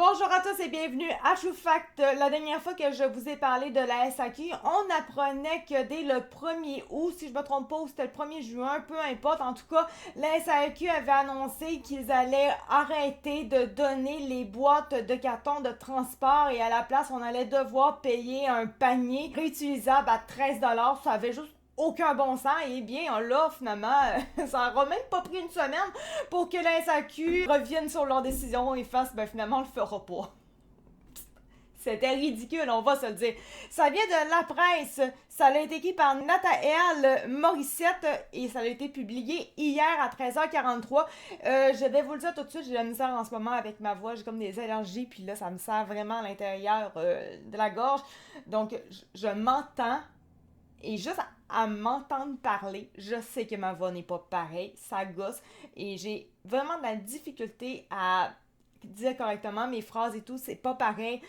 Bonjour à tous et bienvenue à True Fact. La dernière fois que je vous ai parlé de la SAQ, on apprenait que dès le 1er août, si je me trompe pas, ou c'était le 1er juin, peu importe, en tout cas, la SAQ avait annoncé qu'ils allaient arrêter de donner les boîtes de carton de transport et à la place, on allait devoir payer un panier réutilisable à 13$. Ça avait juste aucun bon sens. Et bien là, finalement, ça aura même pas pris une semaine pour que la SAQ revienne sur leur décision et fasse, finalement, on le fera pas. C'était ridicule, on va se le dire. Ça vient de la presse. Ça a été écrit par Nathaël Morissette et ça a été publié hier à 13h43. Je vais vous le dire tout de suite, j'ai de la misère en ce moment avec ma voix. J'ai comme des allergies, puis là, ça me serre vraiment à l'intérieur de la gorge. Donc, je m'entends. Et juste à m'entendre parler, je sais que ma voix n'est pas pareille, ça gosse, et j'ai vraiment de la difficulté à dire correctement mes phrases et tout, c'est pas pareil.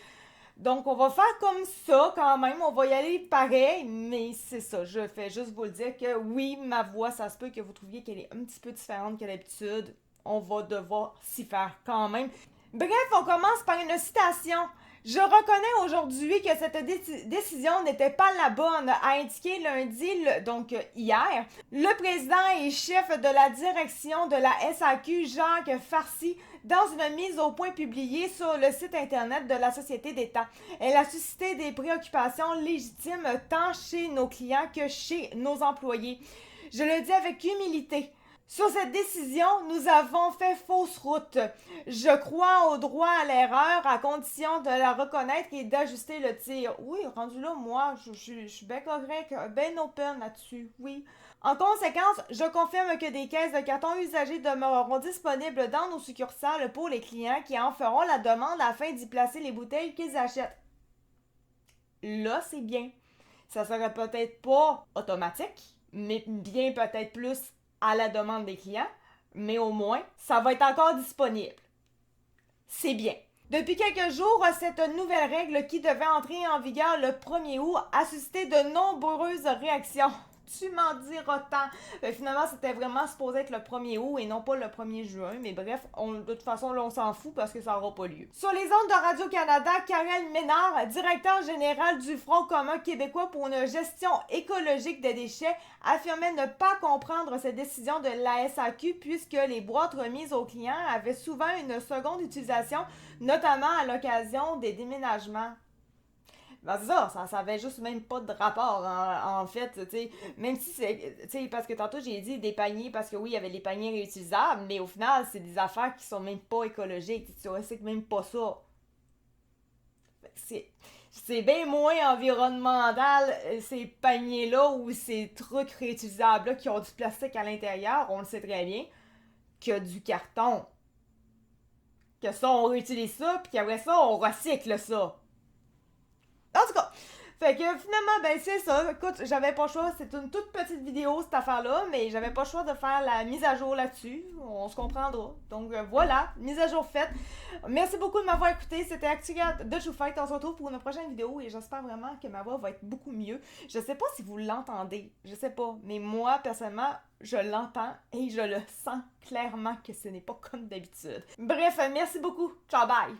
Donc on va faire comme ça quand même, on va y aller pareil, mais c'est ça, je fais juste vous le dire que oui, ma voix, ça se peut que vous trouviez qu'elle est un petit peu différente que d'habitude, on va devoir s'y faire quand même. Bref, on commence par une citation. Je reconnais aujourd'hui que cette décision n'était pas la bonne, a indiqué lundi, donc hier, le président et chef de la direction de la SAQ, Jacques Farcy, dans une mise au point publiée sur le site internet de la Société d'État. Elle a suscité des préoccupations légitimes tant chez nos clients que chez nos employés. Je le dis avec humilité. Sur cette décision, nous avons fait fausse route. Je crois au droit à l'erreur à condition de la reconnaître et d'ajuster le tir. Oui, rendu là, moi, je suis bien correct, bien open là-dessus, oui. En conséquence, je confirme que des caisses de carton usagées demeureront disponibles dans nos succursales pour les clients qui en feront la demande afin d'y placer les bouteilles qu'ils achètent. Là, c'est bien. Ça serait peut-être pas automatique, mais bien peut-être plus à la demande des clients, mais au moins, ça va être encore disponible. C'est bien. Depuis quelques jours, cette nouvelle règle qui devait entrer en vigueur le 1er août a suscité de nombreuses réactions. Tu m'en diras tant. Finalement, c'était vraiment supposé être le 1er août et non pas le 1er juin. Mais bref, de toute façon, là, on s'en fout parce que ça n'aura pas lieu. Sur les ondes de Radio-Canada, Karel Ménard, directeur général du Front commun québécois pour une gestion écologique des déchets, affirmait ne pas comprendre cette décision de la SAQ puisque les boîtes remises aux clients avaient souvent une seconde utilisation, notamment à l'occasion des déménagements. Ben c'est ça avait juste même pas de rapport en fait, tu sais, même si c'est, tu sais, parce que tantôt j'ai dit des paniers, parce que oui, il y avait les paniers réutilisables, mais au final, c'est des affaires qui sont même pas écologiques, tu sais que même pas ça. C'est bien moins environnemental, ces paniers-là ou ces trucs réutilisables-là qui ont du plastique à l'intérieur, on le sait très bien, que du carton. Que ça, on réutilise ça, puis qu'après ça, on recycle ça. En tout cas, fait que finalement, c'est ça. Écoute, j'avais pas le choix. C'est une toute petite vidéo, cette affaire-là, mais j'avais pas le choix de faire la mise à jour là-dessus. On se comprendra. Donc voilà, mise à jour faite. Merci beaucoup de m'avoir écouté. C'était Actuel de True Fact. On se retrouve pour une prochaine vidéo et j'espère vraiment que ma voix va être beaucoup mieux. Je sais pas si vous l'entendez. Je sais pas. Mais moi, personnellement, je l'entends et je le sens clairement que ce n'est pas comme d'habitude. Bref, merci beaucoup. Ciao, bye!